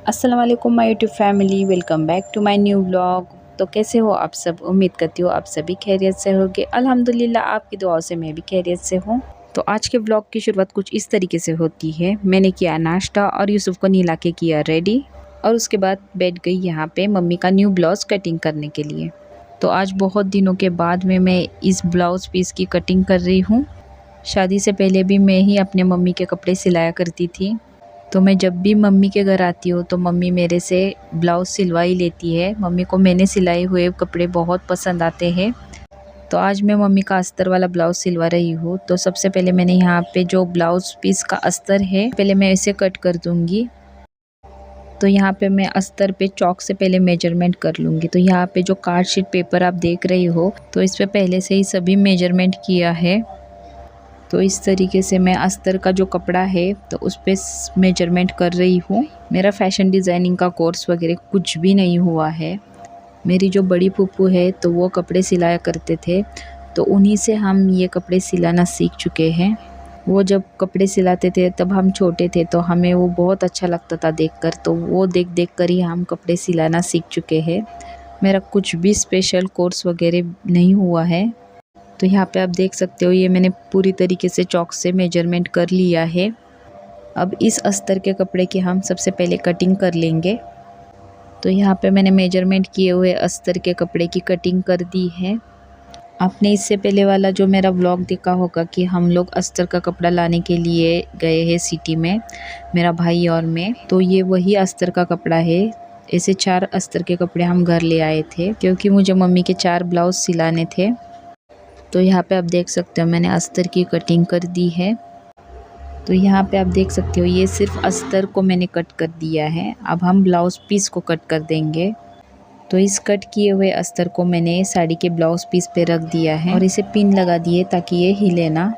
अस्सलाम वालेकुम my YouTube family, welcome back to my new vlog. तो कैसे हो आप सब? उम्मीद करती हूँ आप सभी खैरियत से होंगे। अल्हम्दुलिल्लाह आपकी दुआओं से मैं भी खैरियत से हूँ। तो आज के व्लॉग की शुरुआत कुछ इस तरीके से होती है। मैंने किया नाश्ता और यूसुफ को नहला के किया रेडी और उसके बाद बैठ गई यहाँ पे मम्मी का न्यू ब्लाउज़ कटिंग करने के लिए। तो आज बहुत दिनों के बाद में मैं इस ब्लाउज़ पीस की कटिंग कर रही हूँ। शादी से पहले भी मैं ही अपने मम्मी के कपड़े सिलाया करती थी। तो मैं जब भी मम्मी के घर आती हूँ तो मम्मी मेरे से ब्लाउज़ सिलवा ही लेती है। मम्मी को मैंने सिलाए हुए कपड़े बहुत पसंद आते हैं। तो आज मैं मम्मी का अस्तर वाला ब्लाउज़ सिलवा रही हूँ। तो सबसे पहले मैंने यहाँ पे जो ब्लाउज़ पीस का अस्तर है पहले मैं इसे कट कर दूँगी। तो यहाँ पे मैं अस्तर पे चॉक से पहले मेजरमेंट कर लूँगी। तो यहाँ पे जो कार्ड शीट पेपर आप देख रही हो तो इस पे पहले से ही सभी मेजरमेंट किया है। तो इस तरीके से मैं अस्तर का जो कपड़ा है तो उस पे मेजरमेंट कर रही हूँ। मेरा फ़ैशन डिज़ाइनिंग का कोर्स वगैरह कुछ भी नहीं हुआ है। मेरी जो बड़ी फूफू है तो वो कपड़े सिलाया करते थे, तो उन्हीं से हम ये कपड़े सिलाना सीख चुके हैं। वो जब कपड़े सिलाते थे तब हम छोटे थे तो हमें वो बहुत अच्छा लगता था देखकर, तो वो देख देख कर ही हम कपड़े सिलाना सीख चुके हैं। मेरा कुछ भी स्पेशल कोर्स वगैरह नहीं हुआ है। तो यहाँ पे आप देख सकते हो ये मैंने पूरी तरीके से चॉक से मेजरमेंट कर लिया है। अब इस अस्तर के कपड़े की हम सबसे पहले कटिंग कर लेंगे। तो यहाँ पे मैंने मेजरमेंट किए हुए अस्तर के कपड़े की कटिंग कर दी है। आपने इससे पहले वाला जो मेरा व्लॉग देखा होगा कि हम लोग अस्तर का कपड़ा लाने के लिए गए हैं सिटी में, मेरा भाई और मैं। तो ये वही अस्तर का कपड़ा है। ऐसे 4 अस्तर के कपड़े हम घर ले आए थे क्योंकि मुझे मम्मी के 4 ब्लाउज सिलाने थे। तो यहाँ पे आप देख सकते हो मैंने अस्तर की कटिंग कर दी है। तो यहाँ पे आप देख सकते हो ये सिर्फ अस्तर को मैंने कट कर दिया है। अब हम ब्लाउज़ पीस को कट कर देंगे। तो इस कट किए हुए अस्तर को मैंने साड़ी के ब्लाउज़ पीस पे रख दिया है और इसे पिन लगा दिए ताकि ये हिले ना।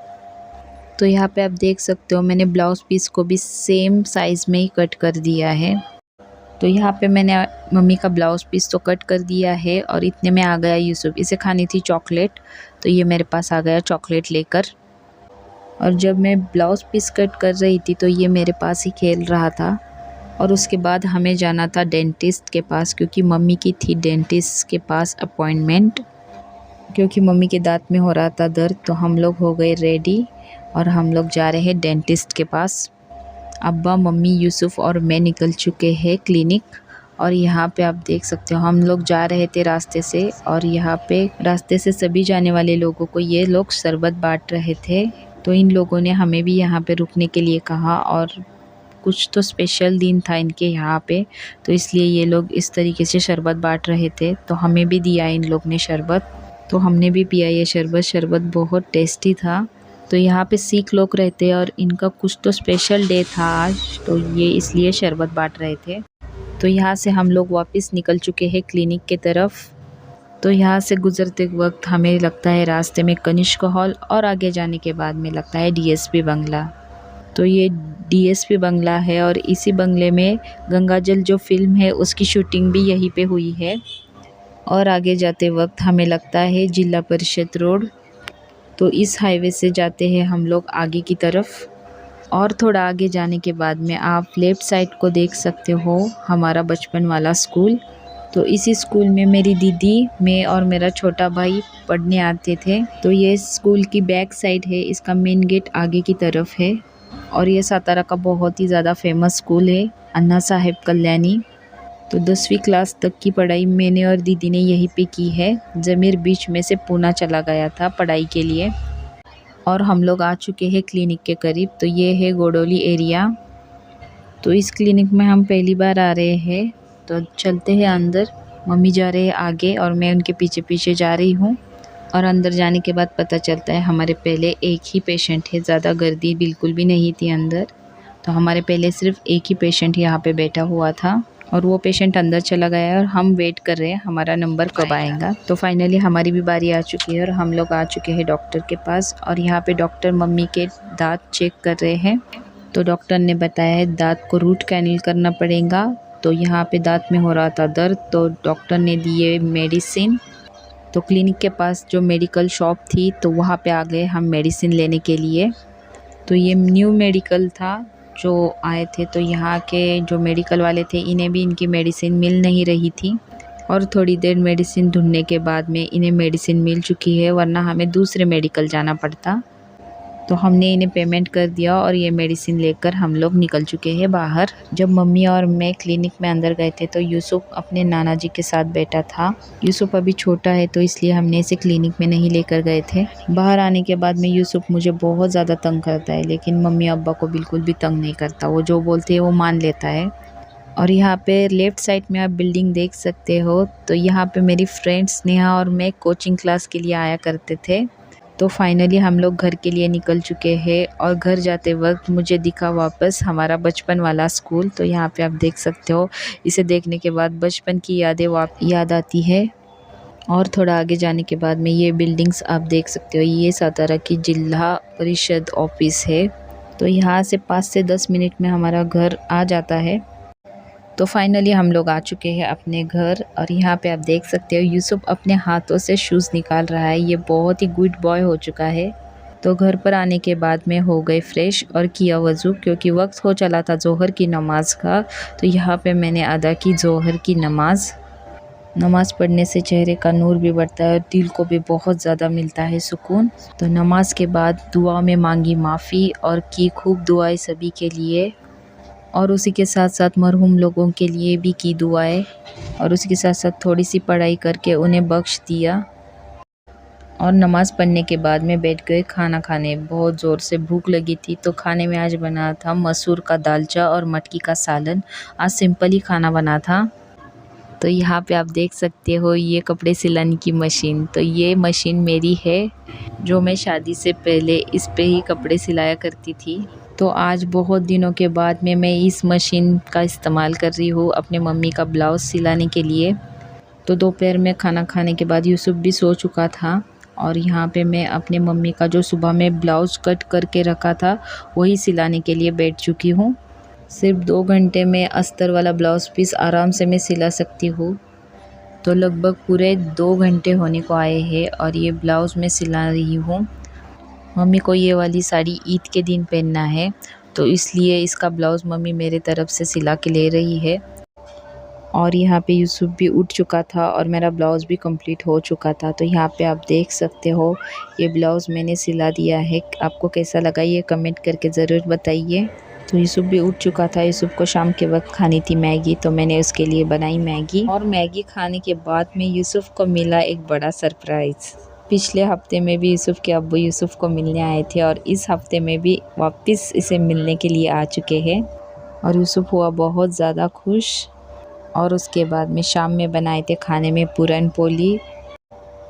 तो यहाँ पे आप देख सकते हो मैंने ब्लाउज़ पीस को भी सेम साइज़ में ही कट कर दिया है। तो यहाँ पे मैंने मम्मी का ब्लाउज़ पीस तो कट कर दिया है और इतने में आ गया यूसुफ। इसे खानी थी चॉकलेट, तो ये मेरे पास आ गया चॉकलेट लेकर। और जब मैं ब्लाउज़ पीस कट कर रही थी तो ये मेरे पास ही खेल रहा था। और उसके बाद हमें जाना था डेंटिस्ट के पास क्योंकि मम्मी की थी डेंटिस्ट के पास अपॉइंटमेंट, क्योंकि मम्मी के दांत में हो रहा था दर्द। तो हम लोग हो गए रेडी और हम लोग जा रहे हैं डेंटिस्ट के पास। अब्बा, मम्मी, यूसुफ और मैं निकल चुके हैं क्लिनिक। और यहाँ पे आप देख सकते हो हम लोग जा रहे थे रास्ते से, और यहाँ पे रास्ते से सभी जाने वाले लोगों को ये लोग शरबत बांट रहे थे। तो इन लोगों ने हमें भी यहाँ पे रुकने के लिए कहा, और कुछ तो स्पेशल दिन था इनके यहाँ पे, तो इसलिए ये लोग इस तरीके से शरबत बांट रहे थे। तो हमें भी दिया इन लोग ने शरबत, तो हमने भी पिया ये शरबत। शरबत बहुत टेस्टी था। तो यहाँ पे सिख लोग रहते हैं और इनका कुछ तो स्पेशल डे था आज, तो ये इसलिए शरबत बांट रहे थे। तो यहाँ से हम लोग वापस निकल चुके हैं क्लिनिक के तरफ। तो यहाँ से गुज़रते वक्त हमें लगता है रास्ते में कनिष्क हॉल, और आगे जाने के बाद में लगता है डीएसपी बंगला। तो ये डीएसपी बंगला है और इसी बंगले में गंगाजल जो फिल्म है उसकी शूटिंग भी यहीं पे हुई है। और आगे जाते वक्त हमें लगता है जिला परिषद रोड। तो इस हाईवे से जाते हैं हम लोग आगे की तरफ, और थोड़ा आगे जाने के बाद में आप लेफ़्ट साइड को देख सकते हो हमारा बचपन वाला स्कूल। तो इसी स्कूल में मेरी दीदी, मैं और मेरा छोटा भाई पढ़ने आते थे। तो ये स्कूल की बैक साइड है, इसका मेन गेट आगे की तरफ है। और ये सातारा का बहुत ही ज़्यादा फेमस स्कूल है, अन्ना साहेब कल्याणी। तो 10वीं क्लास तक की पढ़ाई मैंने और दीदी ने यहीं पे की है। ज़मीर बीच में से पूना चला गया था पढ़ाई के लिए। और हम लोग आ चुके हैं क्लिनिक के करीब। तो ये है गोडोली एरिया। तो इस क्लिनिक में हम पहली बार आ रहे हैं, तो चलते हैं अंदर। मम्मी जा रहे हैं आगे और मैं उनके पीछे पीछे जा रही हूँ। और अंदर जाने के बाद पता चलता है हमारे पहले एक ही पेशेंट है, ज़्यादा गर्दी बिल्कुल भी नहीं थी अंदर। तो हमारे पहले सिर्फ एक ही पेशेंट यहाँ पे बैठा हुआ था और वो पेशेंट अंदर चला गया है और हम वेट कर रहे हैं हमारा नंबर कब आएगा। तो फाइनली हमारी भी बारी आ चुकी है और हम लोग आ चुके हैं डॉक्टर के पास। और यहाँ पे डॉक्टर मम्मी के दांत चेक कर रहे हैं। तो डॉक्टर ने बताया है दांत को रूट कैनल करना पड़ेगा। तो यहाँ पे दांत में हो रहा था दर्द, तो डॉक्टर ने दिए मेडिसिन। तो क्लिनिक के पास जो मेडिकल शॉप थी तो वहाँ पे आ गए हम मेडिसिन लेने के लिए। तो ये न्यू मेडिकल था, जो आए थे तो यहाँ के जो मेडिकल वाले थे इन्हें भी इनकी मेडिसिन मिल नहीं रही थी और थोड़ी देर मेडिसिन ढूंढने के बाद में इन्हें मेडिसिन मिल चुकी है, वरना हमें दूसरे मेडिकल जाना पड़ता। तो हमने इन्हें पेमेंट कर दिया और ये मेडिसिन लेकर हम लोग निकल चुके हैं बाहर। जब मम्मी और मैं क्लिनिक में अंदर गए थे तो यूसुफ अपने नाना जी के साथ बैठा था। यूसुफ अभी छोटा है तो इसलिए हमने इसे क्लिनिक में नहीं लेकर गए थे। बाहर आने के बाद में यूसुफ मुझे बहुत ज़्यादा तंग करता है, लेकिन मम्मी अब्बा को बिल्कुल भी तंग नहीं करता। वो जो बोलते हैं वो मान लेता है। और यहाँ पे लेफ़्ट साइड में आप बिल्डिंग देख सकते हो। तो यहाँ पे मेरी फ्रेंड्स नेहा और मैं कोचिंग क्लास के लिए आया करते थे। तो फाइनली हम लोग घर के लिए निकल चुके हैं और घर जाते वक्त मुझे दिखा वापस हमारा बचपन वाला स्कूल। तो यहाँ पे आप देख सकते हो, इसे देखने के बाद बचपन की यादें याद आती है। और थोड़ा आगे जाने के बाद में ये बिल्डिंग्स आप देख सकते हो, ये सातारा की जिला परिषद ऑफिस है। तो यहाँ से 5 से 10 मिनट में हमारा घर आ जाता है। तो फाइनली हम लोग आ चुके हैं अपने घर और यहाँ पे आप देख सकते हो यूसुफ अपने हाथों से शूज़ निकाल रहा है। ये बहुत ही गुड बॉय हो चुका है। तो घर पर आने के बाद में हो गए फ्रेश और किया वज़ू, क्योंकि वक्त हो चला था ज़ोहर की नमाज़ का। तो यहाँ पे मैंने अदा की ज़ोहर की नमाज़ पढ़ने से चेहरे का नूर भी बढ़ता है और दिल को भी बहुत ज़्यादा मिलता है सुकून। तो नमाज के बाद दुआ में मांगी माफ़ी और की खूब दुआएं सभी के लिए, और उसी के साथ साथ मरहूम लोगों के लिए भी की दुआएं, और उसी के साथ साथ थोड़ी सी पढ़ाई करके उन्हें बख्श दिया। और नमाज़ पढ़ने के बाद में बैठ गए खाना खाने। बहुत ज़ोर से भूख लगी थी। तो खाने में आज बना था मसूर का दालचा और मटकी का सालन। आज सिंपल ही खाना बना था। तो यहाँ पे आप देख सकते हो ये कपड़े सिलाने की मशीन। तो ये मशीन मेरी है, जो मैं शादी से पहले इस पे ही कपड़े सिलाया करती थी। तो आज बहुत दिनों के बाद में मैं इस मशीन का इस्तेमाल कर रही हूँ अपने मम्मी का ब्लाउज़ सिलाने के लिए। तो दोपहर में खाना खाने के बाद यूसुफ भी सो चुका था और यहाँ पे मैं अपने मम्मी का जो सुबह में ब्लाउज़ कट करके रखा था वही सिलाने के लिए बैठ चुकी हूँ। सिर्फ 2 घंटे में अस्तर वाला ब्लाउज़ पीस आराम से मैं सिला सकती हूँ। तो लगभग पूरे 2 घंटे होने को आए हैं और ये ब्लाउज़ मैं सिला रही हूँ। मम्मी को ये वाली साड़ी ईद के दिन पहनना है, तो इसलिए इसका ब्लाउज़ मम्मी मेरे तरफ से सिला के ले रही है। और यहाँ पे यूसुफ भी उठ चुका था और मेरा ब्लाउज़ भी कंप्लीट हो चुका था। तो यहाँ पे आप देख सकते हो ये ब्लाउज़ मैंने सिला दिया है। आपको कैसा लगा ये कमेंट करके ज़रूर बताइए। तो यूसुफ भी उठ चुका था। यूसुफ को शाम के वक्त खानी थी मैगी, तो मैंने उसके लिए बनाई मैगी। और मैगी खाने के बाद में यूसुफ को मिला एक बड़ा सरप्राइज़। पिछले हफ्ते में भी यूसुफ के अब्बू यूसुफ को मिलने आए थे और इस हफ्ते में भी वापस इसे मिलने के लिए आ चुके हैं। और यूसुफ हुआ बहुत ज़्यादा खुश। और उसके बाद में शाम में बनाए थे खाने में पूरन पोली।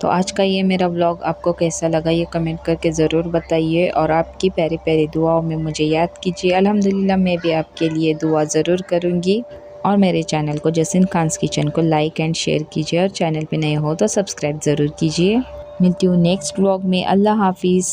तो आज का ये मेरा व्लॉग आपको कैसा लगा ये कमेंट करके ज़रूर बताइए और आपकी प्यारी प्यारी दुआओं में मुझे याद कीजिए। अल्हम्दुलिल्लाह मैं भी आपके लिए दुआ ज़रूर करूँगी। और मेरे चैनल को जसीन खान्स किचन को लाइक एंड शेयर कीजिए और चैनल पे नए हो तो सब्सक्राइब ज़रूर कीजिए। मिलती हूँ नेक्स्ट व्लॉग में। अल्लाह हाफिज़।